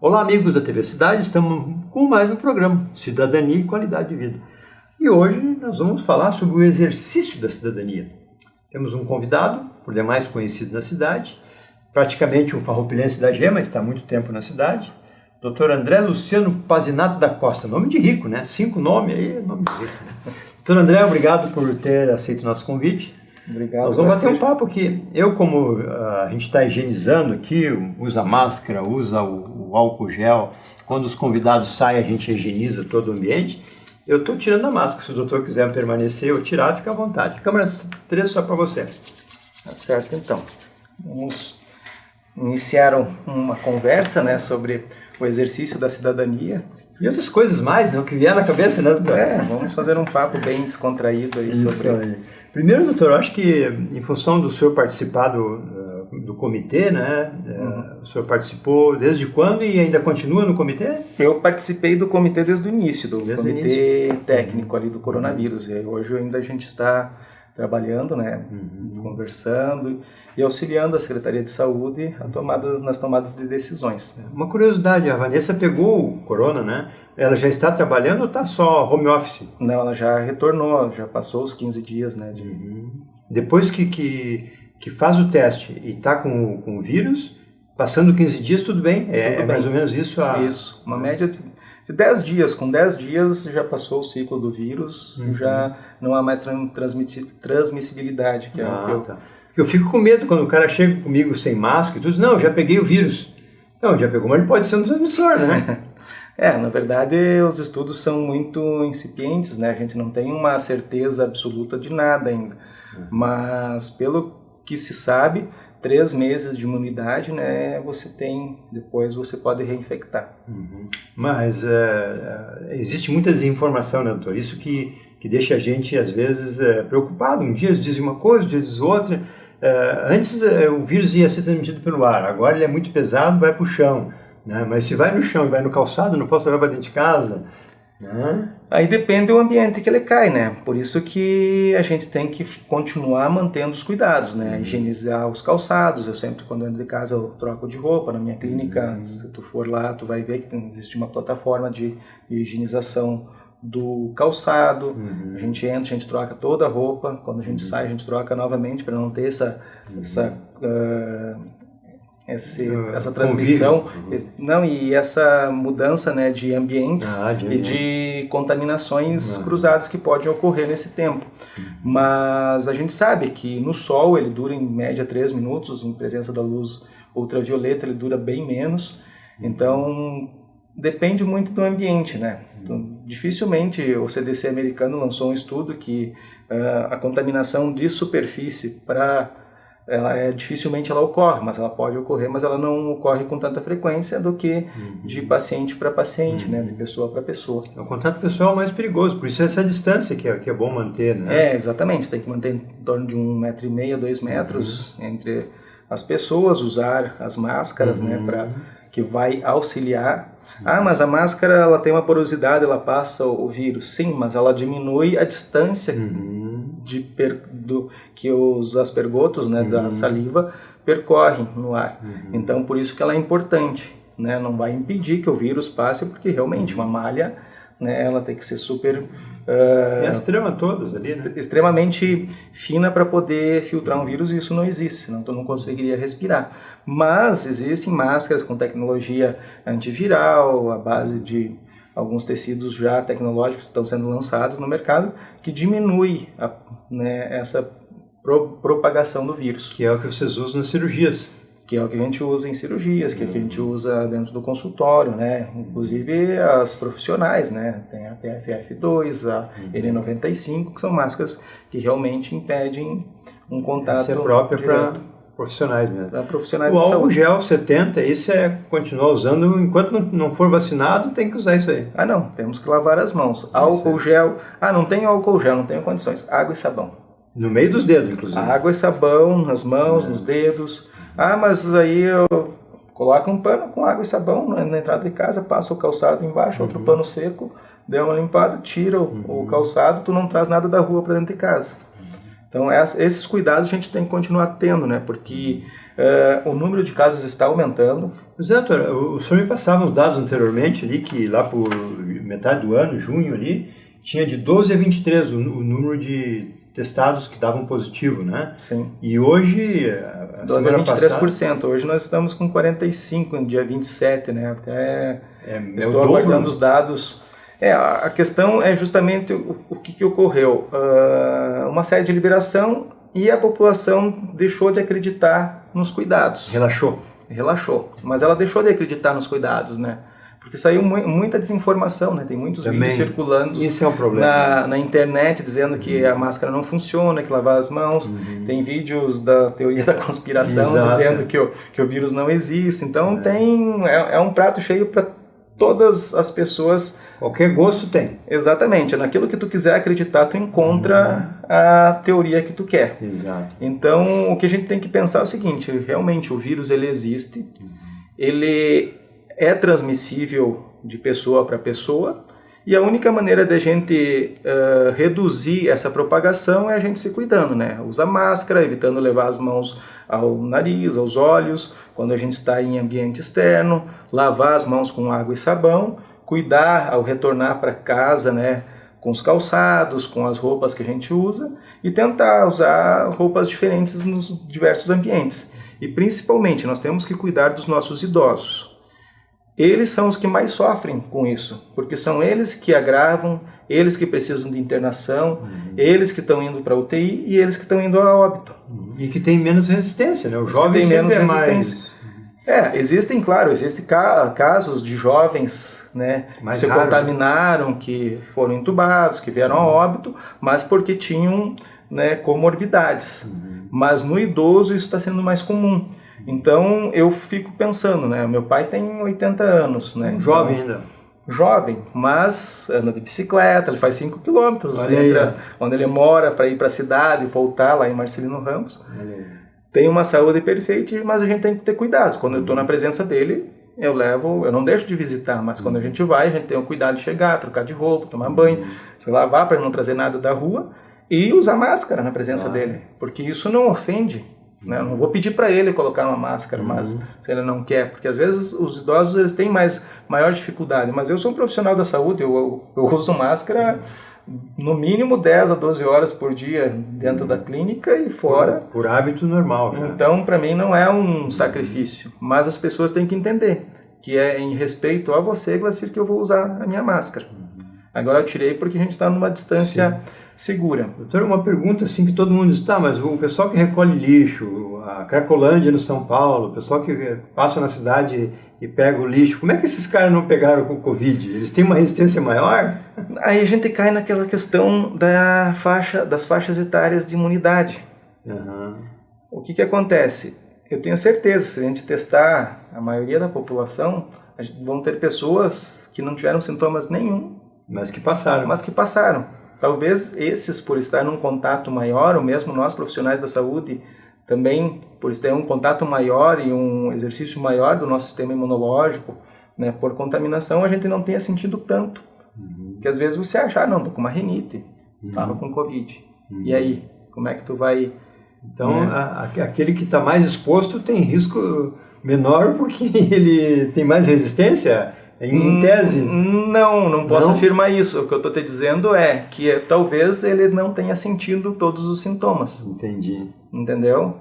Olá, amigos da TV Cidade, estamos com mais um programa, Cidadania e Qualidade de Vida. E hoje nós vamos falar sobre o exercício da cidadania. Temos um convidado, por demais conhecido na cidade, praticamente um farroupilhense da Gema, está há muito tempo na cidade, Dr. André Luciano Pazinato da Costa, nome de rico, né? 5 nomes aí, nome de rico. Dr. André, obrigado por ter aceito o nosso convite. Obrigado. Nós vamos bater um papo aqui. Eu, como a gente está higienizando aqui, usa máscara, usa o álcool gel, quando os convidados saem a gente higieniza todo o ambiente, eu estou tirando a máscara. Se o doutor quiser permanecer ou tirar, fica à vontade. Câmera 3 só para você. Tá certo, então. Vamos iniciar uma conversa, né, sobre o exercício da cidadania. E outras coisas mais, né, o que vier na cabeça, né, doutor? Vamos fazer um papo bem descontraído aí sobre... Aí. Primeiro, doutor, eu acho que em função do senhor participar do comitê, né, o senhor participou desde quando e ainda continua no comitê? Eu participei do comitê desde o início, do comitê técnico ali do coronavírus. E hoje ainda a gente está trabalhando, né, conversando e auxiliando a Secretaria de Saúde nas tomadas de decisões. Uma curiosidade, a Vanessa pegou o corona, né? Ela já está trabalhando ou está só home office? Não, ela já retornou, já passou os 15 dias, né? Depois que faz o teste e está com o vírus, passando 15 dias, tudo bem? É mais ou menos isso? Isso, uma média de 10 dias. Com 10 dias já passou o ciclo do vírus, já não há mais transmissibilidade. Porque eu fico com medo quando o cara chega comigo sem máscara e tudo, não, já peguei o vírus. Não, já pegou, mas ele pode ser um transmissor, né? Na verdade, os estudos são muito incipientes, né? A gente não tem uma certeza absoluta de nada ainda. Mas, pelo que se sabe, 3 meses de imunidade, né? Depois você pode reinfectar. Mas existe muita desinformação, né, doutor? Isso que deixa a gente, às vezes, preocupado. Um dia dizem uma coisa, um dia dizem outra. Antes o vírus ia ser transmitido pelo ar, agora ele é muito pesado, vai para o chão. Né? Mas se vai no chão e vai no calçado, não posso levar para dentro de casa. Né? Aí depende do ambiente que ele cai, né? Por isso que a gente tem que continuar mantendo os cuidados, né? Higienizar os calçados. Eu sempre, quando ando de casa, eu troco de roupa. Na minha clínica, se tu for lá, tu vai ver que existe uma plataforma de higienização do calçado. A gente entra, a gente troca toda a roupa. Quando a gente sai, a gente troca novamente para não ter essa transmissão, e essa mudança, né, de ambientes e de contaminações cruzadas que podem ocorrer nesse tempo. Mas a gente sabe que no sol ele dura em média 3 minutos, em presença da luz ultravioleta ele dura bem menos, então depende muito do ambiente, né? Então, dificilmente o CDC americano lançou um estudo que a contaminação de superfície dificilmente ela ocorre, mas ela pode ocorrer, mas ela não ocorre com tanta frequência do que de paciente para paciente, né, de pessoa para pessoa. O contato pessoal é mais perigoso, por isso essa distância que é bom manter, né? Exatamente, tem que manter em torno de 1,5 metro, 2 metros entre as pessoas, usar as máscaras, né, que vai auxiliar. Mas a máscara ela tem uma porosidade, ela passa o vírus. Sim, mas ela diminui a distância que os aspergotos, né, da saliva percorrem no ar. Então, por isso que ela é importante, né? Não vai impedir que o vírus passe, porque realmente uma malha, né, ela tem que ser super... as tramas todas ali, né? Extremamente fina para poder filtrar um vírus, e isso não existe, senão tu não conseguiria respirar. Mas existem máscaras com tecnologia antiviral, à base de alguns tecidos já tecnológicos que estão sendo lançados no mercado, que diminui essa propagação do vírus. Que é o que vocês usam nas cirurgias. Que é o que a gente usa em cirurgias, que é o que a gente usa dentro do consultório, né? Inclusive as profissionais, né? Tem a PFF2, a N95, que são máscaras que realmente impedem um contato Essa é própria para profissionais mesmo. Para profissionais de saúde. O álcool gel 70, isso continuar usando, enquanto não for vacinado, tem que usar isso aí. Não, temos que lavar as mãos. Álcool gel, não tem álcool gel, não tenho condições. Água e sabão. No meio dos dedos, inclusive. Água e sabão nas mãos, nos dedos. Mas aí eu coloco um pano com água e sabão na entrada de casa, passa o calçado embaixo, outro pano seco, dá uma limpada, tira o calçado, tu não traz nada da rua para dentro de casa. Então, esses cuidados a gente tem que continuar tendo, né? Porque o número de casos está aumentando. Exato, o senhor me passava os dados anteriormente ali, que lá por metade do ano, junho ali, tinha de 12 a 23 o número de testados que davam positivo, né? Sim. E hoje... 12 a 23%. Hoje nós estamos com 45% no dia 27, né? Até estou aguardando os dados. A questão é justamente o que ocorreu. Uma série de liberação e a população deixou de acreditar nos cuidados. Relaxou. Mas ela deixou de acreditar nos cuidados, né? Porque saiu muita desinformação, né? Tem muitos vídeos circulando isso é um problema. Na internet dizendo que a máscara não funciona, que lavar as mãos. Tem vídeos da teoria da conspiração dizendo que o vírus não existe. Então é um prato cheio para todas as pessoas. Qualquer gosto tem. Exatamente. Naquilo que tu quiser acreditar, tu encontra a teoria que tu quer. Exato. Então, o que a gente tem que pensar é o seguinte, realmente o vírus ele existe, ele é transmissível de pessoa para pessoa, e a única maneira de a gente reduzir essa propagação é a gente se cuidando, né? Usar máscara, evitando levar as mãos ao nariz, aos olhos, quando a gente está em ambiente externo, lavar as mãos com água e sabão, cuidar ao retornar para casa, né? Com os calçados, com as roupas que a gente usa, e tentar usar roupas diferentes nos diversos ambientes. E principalmente, nós temos que cuidar dos nossos idosos. Eles são os que mais sofrem com isso, porque são eles que agravam, eles que precisam de internação, eles que estão indo para a UTI e eles que estão indo a óbito. E que tem menos resistência, né? O jovem tem menos resistência. Existem casos de jovens, né, que se contaminaram, que foram entubados, que vieram a óbito, mas porque tinham, né, comorbidades. Mas no idoso isso está sendo mais comum. Então eu fico pensando, né? Meu pai tem 80 anos, né? Jovem ainda. Jovem, mas anda de bicicleta, ele faz 5 quilômetros onde ele mora para ir para a cidade e voltar lá em Marcelino Ramos. Tem uma saúde perfeita, mas a gente tem que ter cuidados. Quando eu estou na presença dele, eu não deixo de visitar, mas quando a gente vai, a gente tem o cuidado de chegar, trocar de roupa, tomar banho, se lavar para não trazer nada da rua e usar máscara na presença dele, porque isso não ofende. Eu não vou pedir para ele colocar uma máscara, mas se ele não quer, porque às vezes os idosos eles têm maior dificuldade, mas eu sou um profissional da saúde, eu uso máscara no mínimo 10 a 12 horas por dia dentro da clínica e fora. Por hábito normal. Né? Então, para mim não é um sacrifício, mas as pessoas têm que entender que é em respeito a você, Glacir, que eu vou usar a minha máscara. Agora eu tirei porque a gente está numa distância segura. Doutor, uma pergunta assim que todo mundo está, mas o pessoal que recolhe lixo, a Cracolândia no São Paulo, o pessoal que passa na cidade e pega o lixo, como é que esses caras não pegaram com o Covid? Eles têm uma resistência maior? Aí a gente cai naquela questão das faixas etárias de imunidade. O que acontece? Eu tenho certeza, se a gente testar a maioria da população, vão ter pessoas que não tiveram sintomas nenhum. Mas que passaram. Talvez esses, por estar num contato maior, ou mesmo nós profissionais da saúde, também por ter um contato maior e um exercício maior do nosso sistema imunológico, né, por contaminação, a gente não tenha sentido tanto. Porque às vezes você acha, não, tô com uma rinite, tava com Covid. E aí, como é que tu vai... Então, aquele que está mais exposto tem risco menor porque ele tem mais resistência? Em tese? Não posso afirmar isso. O que eu estou te dizendo é que talvez ele não tenha sentido todos os sintomas. Entendi. Entendeu?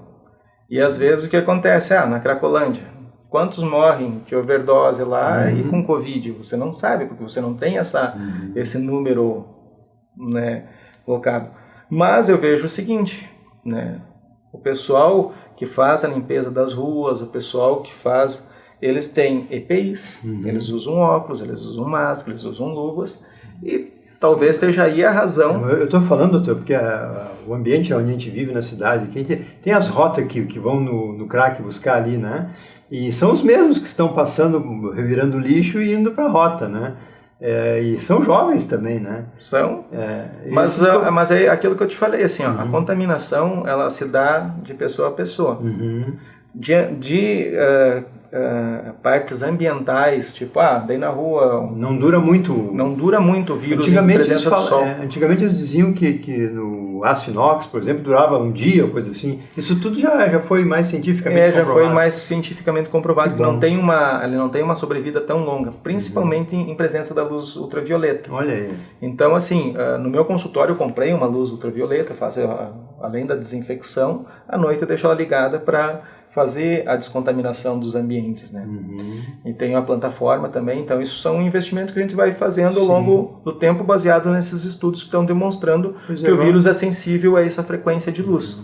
E às vezes o que acontece? Na Cracolândia, quantos morrem de overdose lá e com Covid? Você não sabe, porque você não tem esse número, né, colocado. Mas eu vejo o seguinte, né, o pessoal que faz a limpeza das ruas, o pessoal que faz... Eles têm EPIs, eles usam óculos, eles usam máscara, eles usam luvas, e talvez seja aí a razão. Eu estou falando, doutor, porque o ambiente onde a gente vive na cidade, tem as rotas que vão no crack buscar ali, né? E são os mesmos que estão passando, revirando lixo e indo para a rota, né? E são jovens também, né? São, mas é aquilo que eu te falei, assim, a contaminação, ela se dá de pessoa a pessoa. Partes ambientais, tipo, daí na rua... Não dura muito o vírus em presença do sol. Antigamente eles diziam que no aço inox, por exemplo, durava um dia ou coisa assim. Isso tudo já foi mais cientificamente comprovado. Já foi mais cientificamente comprovado que ele não tem uma sobrevida tão longa, principalmente em presença da luz ultravioleta. Olha aí. Então, assim, no meu consultório eu comprei uma luz ultravioleta, faço, além da desinfecção, à noite eu deixo ela ligada para fazer a descontaminação dos ambientes, né? E tem a plataforma também, então isso são investimentos que a gente vai fazendo ao longo do tempo, baseado nesses estudos que estão demonstrando que o vírus é sensível a essa frequência de luz.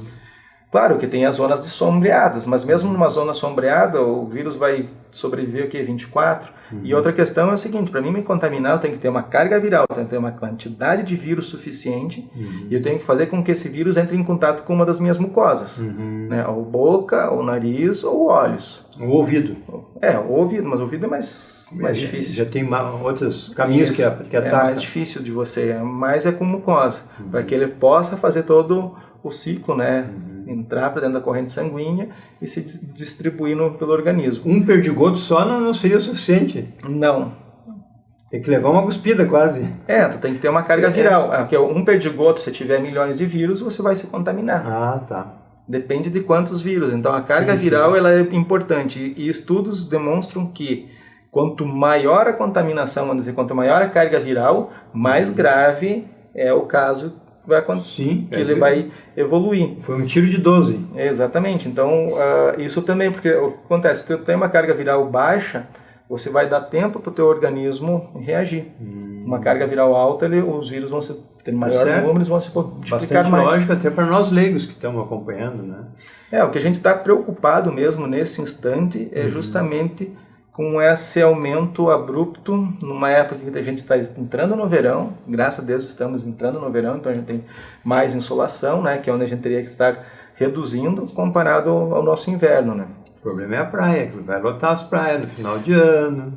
Claro que tem as zonas de sombreadas, mas mesmo numa zona sombreada, o vírus vai sobreviver o quê? 24? E outra questão é o seguinte, para mim me contaminar eu tenho que ter uma carga viral, eu tenho que ter uma quantidade de vírus suficiente e eu tenho que fazer com que esse vírus entre em contato com uma das minhas mucosas, né? Ou boca, ou nariz, ou olhos. O ouvido. O ouvido, mas o ouvido é mais difícil. Já tem outros caminhos que atacam. É mais difícil de você, mas é com mucosa, para que ele possa fazer todo o ciclo, né? Entrar para dentro da corrente sanguínea e se distribuir pelo organismo. Um perdigoto só não seria o suficiente? Não. Tem que levar uma cuspida quase. Tu tem que ter uma carga viral. Porque um perdigoto, se tiver milhões de vírus, você vai se contaminar. Ah, tá. Depende de quantos vírus. Então a carga viral ela é importante. E estudos demonstram que quanto maior a contaminação, vamos dizer, quanto maior a carga viral, mais grave é o caso ele vai evoluir. Foi um tiro de 12. Exatamente. Então, isso também, porque o que acontece? Se tu tem uma carga viral baixa, você vai dar tempo para o teu organismo reagir. Uma carga viral alta, os vírus vão ter maior número, eles vão se multiplicar mais. Lógico, até para nós leigos que estamos acompanhando, né? O que a gente está preocupado mesmo nesse instante é justamente com esse aumento abrupto, numa época que a gente está entrando no verão, graças a Deus estamos entrando no verão, então a gente tem mais insolação, né, que é onde a gente teria que estar reduzindo comparado ao nosso inverno, né. O problema é a praia, que vai lotar as praias no final de ano.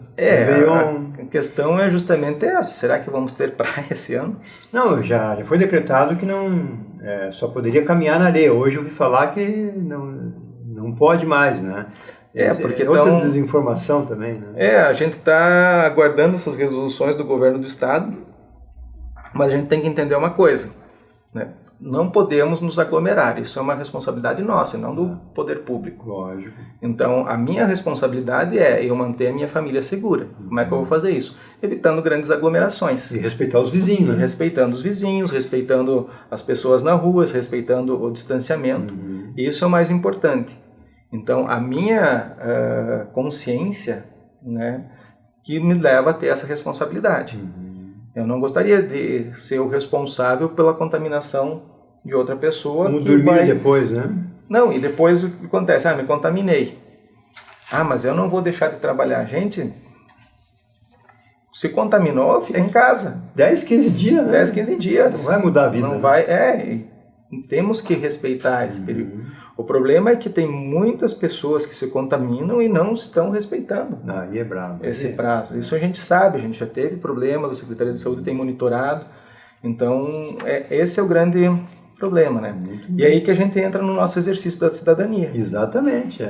A questão é justamente essa, será que vamos ter praia esse ano? Não, já foi decretado que só poderia caminhar na areia. Hoje eu ouvi falar que não pode mais, né. Porque outra desinformação também, né? A gente está aguardando essas resoluções do governo do estado, mas a gente tem que entender uma coisa, né? Não podemos nos aglomerar, isso é uma responsabilidade nossa, não do poder público. Lógico. Então, a minha responsabilidade é eu manter a minha família segura. Como é que eu vou fazer isso? Evitando grandes aglomerações. E respeitar os vizinhos, né? Respeitando os vizinhos, respeitando as pessoas na rua, respeitando o distanciamento. Isso é o mais importante. Então, a minha consciência, né, que me leva a ter essa responsabilidade. Eu não gostaria de ser o responsável pela contaminação de outra pessoa. Como dormir depois, né? Não, e depois o que acontece? Me contaminei. Mas eu não vou deixar de trabalhar. Gente, se contaminou, fica em casa. 10, 15 dias, né? 10, 15 dias. Não vai mudar a vida. Não vai, temos que respeitar esse período. O problema é que tem muitas pessoas que se contaminam e não estão respeitando Aí é bravo. esse prazo. Isso a gente sabe, a gente já teve problemas, a Secretaria de Saúde tem monitorado. Então, esse é o grande problema, né? E aí que a gente entra no nosso exercício da cidadania. Exatamente.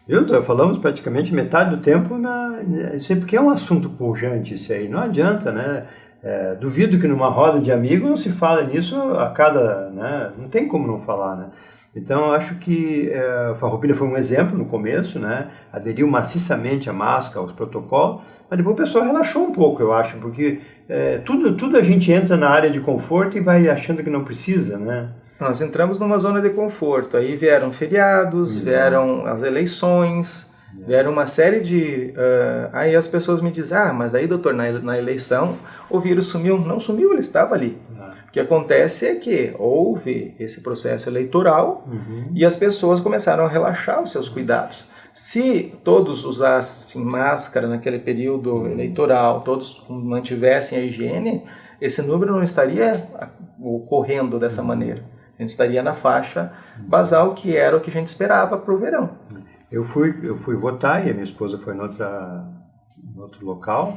Viu? Falamos praticamente metade do tempo, isso aí porque é um assunto pujante isso aí, não adianta, né? Duvido que numa roda de amigos não se fala nisso a cada, né? Não tem como não falar, né? Então, eu acho que a Farroupilha foi um exemplo no começo, né? Aderiu maciçamente à máscara, aos protocolos, mas depois o pessoal relaxou um pouco, eu acho, porque tudo a gente entra na área de conforto e vai achando que não precisa, né? Nós entramos numa zona de conforto, aí vieram feriados, vieram as eleições, vieram uma série de... aí as pessoas me dizem, mas daí, doutor, na eleição o vírus sumiu. Não sumiu, ele estava ali. O que acontece é que houve esse processo eleitoral e as pessoas começaram a relaxar os seus cuidados. Se todos usassem máscara naquele período eleitoral, todos mantivessem a higiene, esse número não estaria ocorrendo dessa maneira. A gente estaria na faixa basal, que era o que a gente esperava para o verão. Eu fui votar e a minha esposa foi em outro local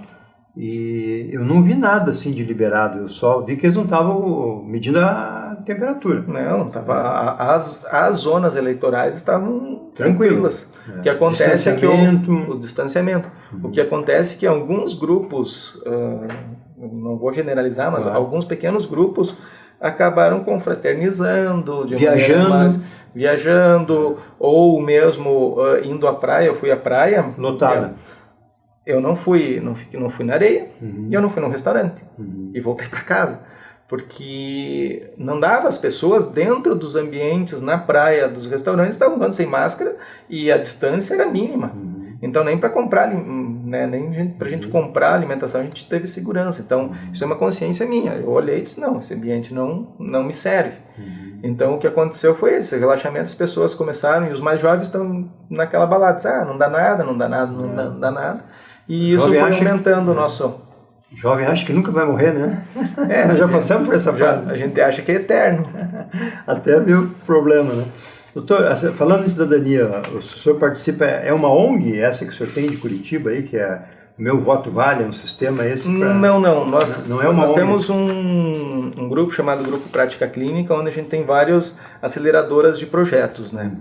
e eu não vi nada assim de liberado, eu só vi que eles não estavam medindo a temperatura. Não, as zonas eleitorais estavam tranquilas. O que acontece é que o distanciamento. O que acontece é que alguns grupos, não vou generalizar, mas alguns pequenos grupos acabaram confraternizando, viajando, ou mesmo indo à praia. Eu fui à praia. Lotada. Eu não fui na areia, e eu não fui num restaurante, e voltei para casa, porque não dava. As pessoas dentro dos ambientes, na praia, dos restaurantes, estavam andando sem máscara e a distância era mínima. Então nem para comprar, né, nem para a gente comprar alimentação a gente teve segurança. Então isso é uma consciência minha. Eu olhei e disse, não, esse ambiente não me serve. Então o que aconteceu foi esse relaxamento. As pessoas começaram, e os mais jovens estão naquela balada, não dá nada, não dá nada. E isso foi aumentando o nosso... Jovem acha que nunca vai morrer, né? Nós já passamos por essa fase. A gente acha que é eterno. Até ver o problema, né? Doutor, falando em cidadania, o senhor participa, é uma ONG essa que o senhor tem de Curitiba aí, que é o Meu Voto Vale, é um sistema esse? Não. Nós ONG. Temos um grupo chamado Grupo Prática Clínica, onde a gente tem várias aceleradoras de projetos, né?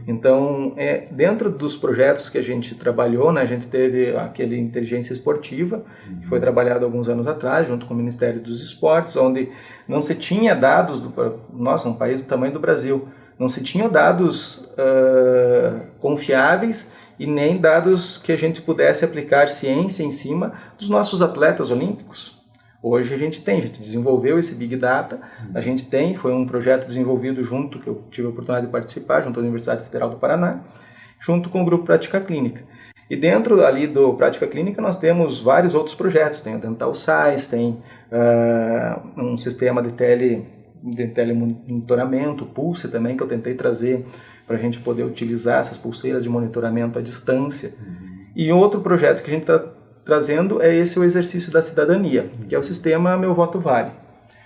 Então, dentro dos projetos que a gente trabalhou, né, a gente teve aquele Inteligência Esportiva, que foi trabalhado alguns anos atrás, junto com o Ministério dos Esportes, onde não se tinha dados, um país do tamanho do Brasil, não se tinham dados confiáveis e nem dados que a gente pudesse aplicar ciência em cima dos nossos atletas olímpicos. Hoje a gente desenvolveu esse Big Data, foi um projeto desenvolvido junto, que eu tive a oportunidade de participar, junto à Universidade Federal do Paraná, junto com o Grupo Prática Clínica. E dentro ali do Prática Clínica nós temos vários outros projetos, tem o Dental Science, tem um sistema de telemonitoramento, o Pulse também, que eu tentei trazer para a gente poder utilizar essas pulseiras de monitoramento à distância. E outro projeto que a gente está trazendo é o exercício da cidadania, que é o sistema Meu Voto Vale.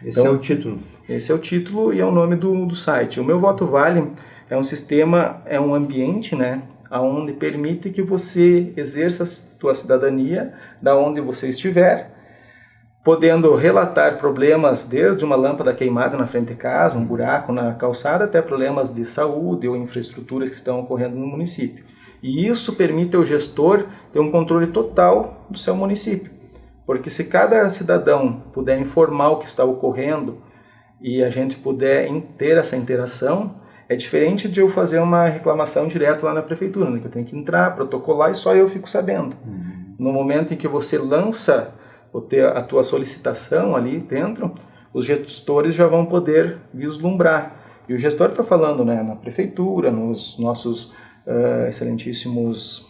Esse é o título? Esse é o título e é o nome do site. O Meu Voto Vale é um sistema, é um ambiente, né, onde permite que você exerça a sua cidadania da onde você estiver, podendo relatar problemas desde uma lâmpada queimada na frente de casa, um buraco na calçada, até problemas de saúde ou infraestruturas que estão ocorrendo no município. E isso permite ao gestor ter um controle total do seu município. Porque se cada cidadão puder informar o que está ocorrendo e a gente puder ter essa interação, é diferente de eu fazer uma reclamação direto lá na prefeitura, né? Que eu tenho que entrar, protocolar e só eu fico sabendo. No momento em que você lança a tua solicitação ali dentro, os gestores já vão poder vislumbrar. E o gestor está falando, né, na prefeitura, nos nossos excelentíssimos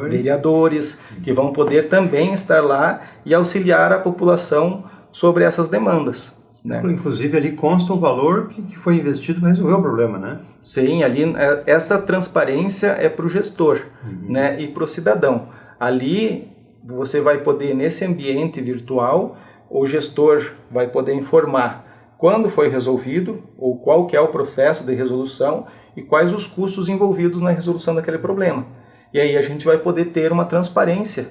vereadores, que vão poder também estar lá e auxiliar a população sobre essas demandas, né? Inclusive ali consta o valor que foi investido para resolver o problema, né? Sim, ali essa transparência é para o gestor, né, e para o cidadão. Ali você vai poder, nesse ambiente virtual, o gestor vai poder informar quando foi resolvido, ou qual que é o processo de resolução e quais os custos envolvidos na resolução daquele problema. E aí a gente vai poder ter uma transparência,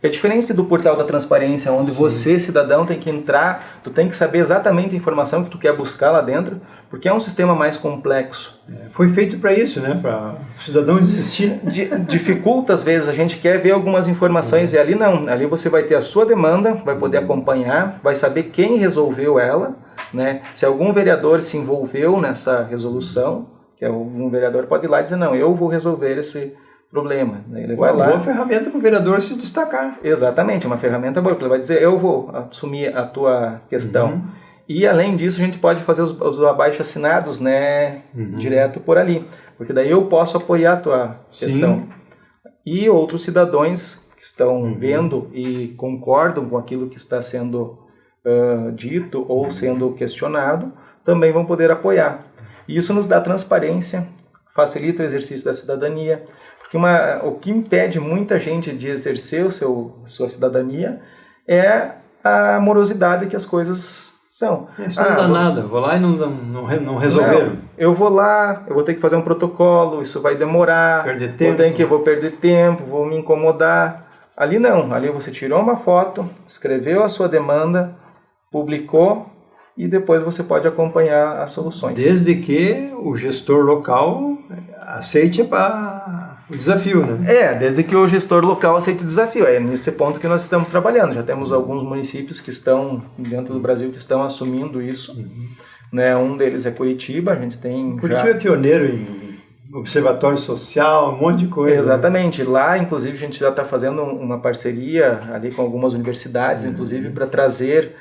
que é diferente do portal da transparência, onde você, cidadão, tem que entrar, tu tem que saber exatamente a informação que tu quer buscar lá dentro, porque é um sistema mais complexo. Foi feito para isso, né? Para o cidadão desistir. Dificulta, às vezes, a gente quer ver algumas informações e ali não. Ali você vai ter a sua demanda, vai poder acompanhar, vai saber quem resolveu ela, né? Se algum vereador se envolveu nessa resolução, que algum vereador pode ir lá e dizer, não, eu vou resolver esse problema. Ele vai lá. Boa ferramenta para o vereador se destacar. Exatamente, uma ferramenta boa, porque ele vai dizer, eu vou assumir a tua questão. E além disso, a gente pode fazer os abaixo-assinados, né, direto por ali, porque daí eu posso apoiar a tua questão. E outros cidadãos que estão vendo e concordam com aquilo que está sendo dito ou sendo questionado, também vão poder apoiar. E isso nos dá transparência, facilita o exercício da cidadania, porque o que impede muita gente de exercer sua cidadania é a morosidade que as coisas são. Isso não dá nada, vou lá e não resolveram. Não, eu vou lá, eu vou ter que fazer um protocolo, isso vai demorar, perder tempo. Vou perder tempo, vou me incomodar. Ali não, ali você tirou uma foto, escreveu a sua demanda, publicou e depois você pode acompanhar as soluções. Desde que o gestor local aceite o desafio, né? Desde que o gestor local aceite o desafio. É nesse ponto que nós estamos trabalhando. Já temos alguns municípios que estão dentro do Brasil que estão assumindo isso. né? Um deles é Curitiba, a gente tem Curitiba é pioneiro em observatório social, um monte de coisa. Exatamente. Né? Lá, inclusive, a gente já está fazendo uma parceria ali com algumas universidades, inclusive para trazer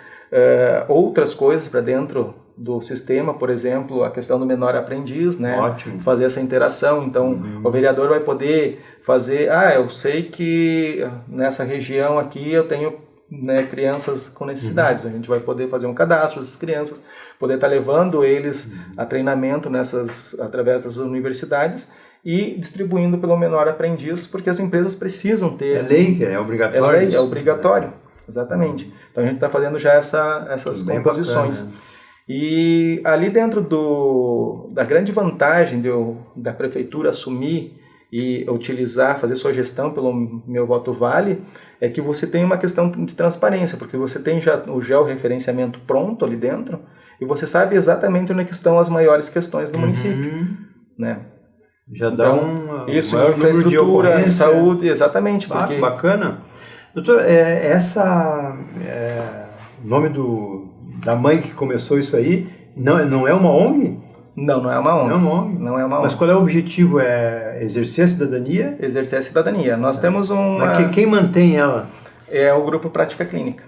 outras coisas para dentro do sistema, por exemplo, a questão do menor aprendiz, né? Ótimo. Fazer essa interação. Então, o vereador vai poder fazer, eu sei que nessa região aqui eu tenho, né, crianças com necessidades. A gente vai poder fazer um cadastro dessas crianças, poder estar levando eles a treinamento através das universidades e distribuindo pelo menor aprendiz, porque as empresas precisam ter... É lei, é obrigatório. É lei, é obrigatório, exatamente. Então a gente está fazendo já essas composições. Bacana, né? E ali dentro da grande vantagem da prefeitura assumir e utilizar, fazer sua gestão pelo Meu Voto Vale, é que você tem uma questão de transparência, porque você tem já o georreferenciamento pronto ali dentro, e você sabe exatamente onde estão as maiores questões do município, né? Já dá isso, infraestrutura, saúde, exatamente. Porque... Bacana. Doutor, o nome da mãe que começou isso aí, não é uma ONG? Não é uma ONG. Não é uma ONG? Não é uma ONG. Mas qual é o objetivo? É exercer a cidadania? Exercer a cidadania. Nós temos uma... Mas quem mantém ela? É o Grupo Prática Clínica,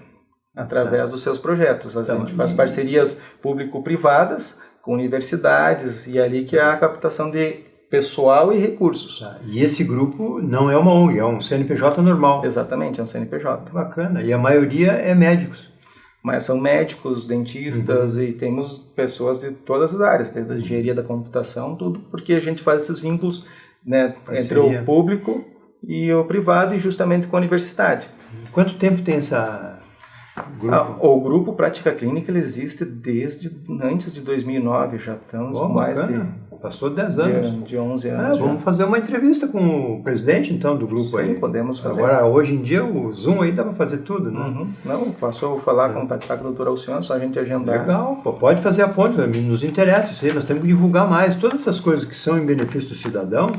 através dos seus projetos. A gente faz parcerias público-privadas com universidades, e ali que é a captação de pessoal e recursos. E esse grupo não é uma ONG, é um CNPJ normal. Exatamente, é um CNPJ. Bacana. E a maioria é médicos. Mas são médicos, dentistas, e temos pessoas de todas as áreas, desde a engenharia da computação, tudo, porque a gente faz esses vínculos, né, entre o público e o privado, e justamente com a universidade. Quanto tempo tem essa grupo? O Grupo Prática Clínica ele existe desde antes de 2009, já estamos mais Passou 10 anos. De 11 anos. Vamos fazer uma entrevista com o presidente, então, do grupo. Sim, aí. Podemos fazer. Agora, hoje em dia, o Zoom aí dá para fazer tudo, né? Não, passou a falar, contactar com o doutor Alcione, só a gente agendar. Legal, pode fazer a ponte, nos interessa isso aí, nós temos que divulgar mais. Todas essas coisas que são em benefício do cidadão,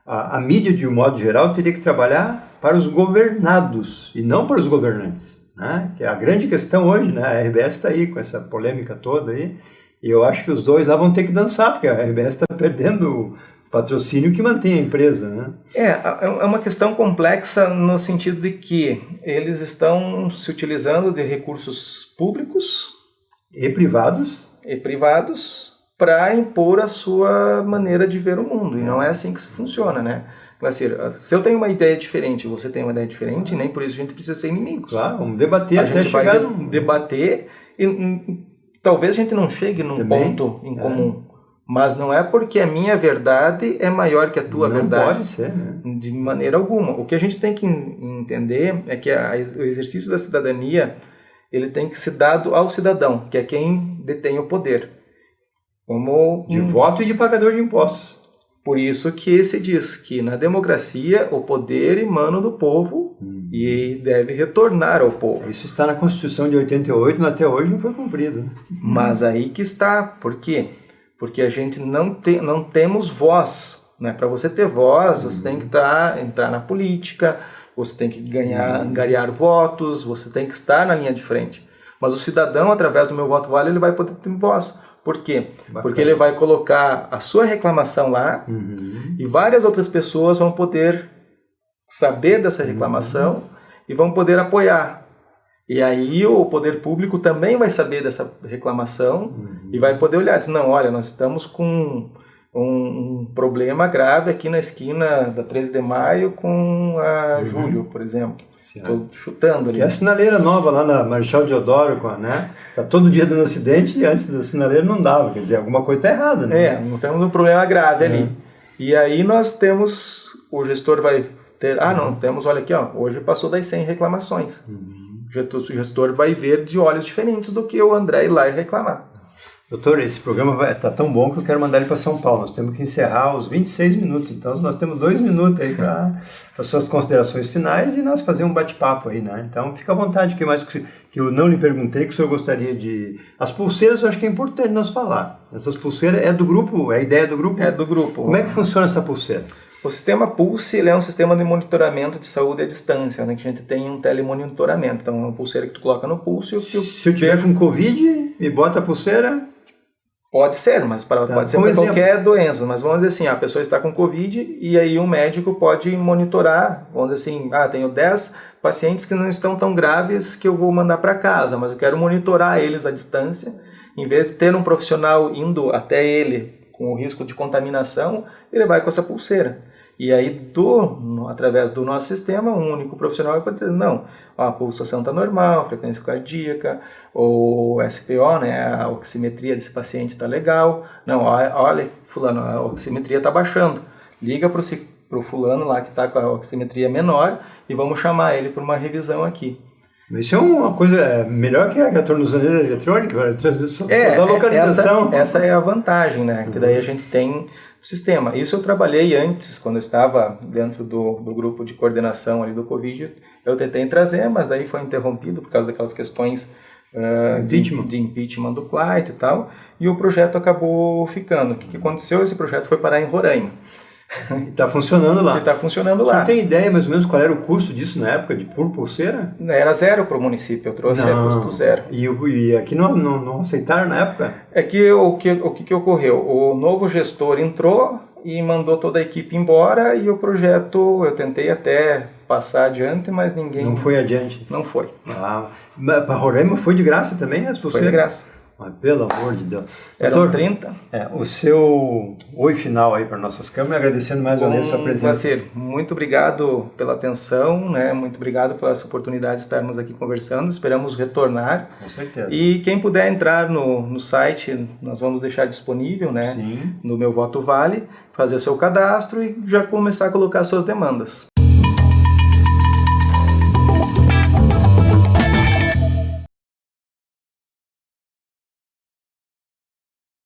a mídia, de um modo geral, teria que trabalhar para os governados e não para os governantes, né? Que é a grande questão hoje, né? A RBS está aí com essa polêmica toda aí, e eu acho que os dois lá vão ter que dançar, porque a RBS está perdendo o patrocínio que mantém a empresa, né? É uma questão complexa no sentido de que eles estão se utilizando de recursos públicos e privados para impor a sua maneira de ver o mundo, e não é assim que se funciona, né? Se eu tenho uma ideia diferente, você tem uma ideia diferente, nem por isso a gente precisa ser inimigos. Claro, vamos debater até chegar... A gente vai debater e talvez a gente não chegue num ponto em comum, mas não é porque a minha verdade é maior que a tua verdade. Não pode ser, né? De maneira alguma. O que a gente tem que entender é que o exercício da cidadania ele tem que ser dado ao cidadão, que é quem detém o poder. De voto e de pagador de impostos. Por isso que se diz que na democracia o poder emana do povo e deve retornar ao povo. Isso está na Constituição de 88, mas até hoje não foi cumprido. Mas aí que está. Por quê? Porque a gente não temos voz. Né? Para você ter voz, você tem que entrar na política, você tem que angariar votos, você tem que estar na linha de frente. Mas o cidadão, através do Meu Voto Vale, ele vai poder ter voz. Por quê? Bacana. Porque ele vai colocar a sua reclamação lá e várias outras pessoas vão poder saber dessa reclamação e vão poder apoiar. E aí o poder público também vai saber dessa reclamação e vai poder olhar e dizer, não, olha, nós estamos com um problema grave aqui na esquina da 13 de maio com a Júlio, por exemplo. Estou chutando ali. Que é a sinaleira nova lá na Marechal Deodoro, né? Tá todo dia dando acidente e antes da sinaleira não dava. Quer dizer, alguma coisa está errada, né? Nós temos um problema grave ali. E aí nós temos, o gestor vai ter, temos, olha aqui, hoje passou das 100 reclamações. O gestor vai ver de olhos diferentes do que o André ir lá e reclamar. Doutor, esse programa está tão bom que eu quero mandar ele para São Paulo. Nós temos que encerrar aos 26 minutos. Então, nós temos 2 minutos aí para as suas considerações finais e nós fazer um bate-papo aí, né? Então, fica à vontade. O que mais que eu não lhe perguntei, que o senhor gostaria de... As pulseiras, eu acho que é importante nós falar. Essas pulseiras é do grupo? É a ideia do grupo? É do grupo. Como é que funciona essa pulseira? O sistema Pulse ele é um sistema de monitoramento de saúde à distância, né? Que a gente tem um telemonitoramento. Então, é uma pulseira que tu coloca no pulso e Se eu tiver com Covid e bota a pulseira... Pode ser, mas pode ser para qualquer doença. Mas vamos dizer assim, a pessoa está com Covid e aí um médico pode monitorar. Vamos dizer assim, tenho 10 pacientes que não estão tão graves que eu vou mandar para casa, mas eu quero monitorar eles à distância. Em vez de ter um profissional indo até ele com o risco de contaminação, ele vai com essa pulseira. E aí, através do nosso sistema, um único profissional vai dizer, não, a pulsação está normal, frequência cardíaca, ou SPO, né, a oximetria desse paciente está legal. Não, olha, fulano, a oximetria está baixando. Liga para o fulano lá que está com a oximetria menor e vamos chamar ele para uma revisão aqui. Isso é uma coisa melhor que a tornozeleira eletrônica, só da localização. Essa é a vantagem, né? Que daí a gente tem o sistema. Isso eu trabalhei antes, quando eu estava dentro do grupo de coordenação ali do Covid, eu tentei trazer, mas daí foi interrompido por causa daquelas questões de impeachment do Clyde e tal, e o projeto acabou ficando. O que aconteceu? Esse projeto foi parar em Roraima. Está funcionando lá. Está funcionando lá. Você tem ideia mais ou menos qual era o custo disso na época por pulseira? Era zero para o município, eu trouxe a custo zero. E aqui não aceitaram na época? É que o que ocorreu? O novo gestor entrou e mandou toda a equipe embora e o projeto eu tentei até passar adiante, mas ninguém... Não foi adiante? Não foi. Para Roraima foi de graça também as pulseiras? Foi de graça. Mas pelo amor de Deus. Eram 30. O seu oi final aí para nossas câmeras, agradecendo mais uma vez a sua presença. Marcelo, muito obrigado pela atenção, né? Muito obrigado pela essa oportunidade de estarmos aqui conversando. Esperamos retornar. Com certeza. E quem puder entrar no site, nós vamos deixar disponível, né? Sim. No Meu Voto Vale, fazer o seu cadastro e já começar a colocar suas demandas.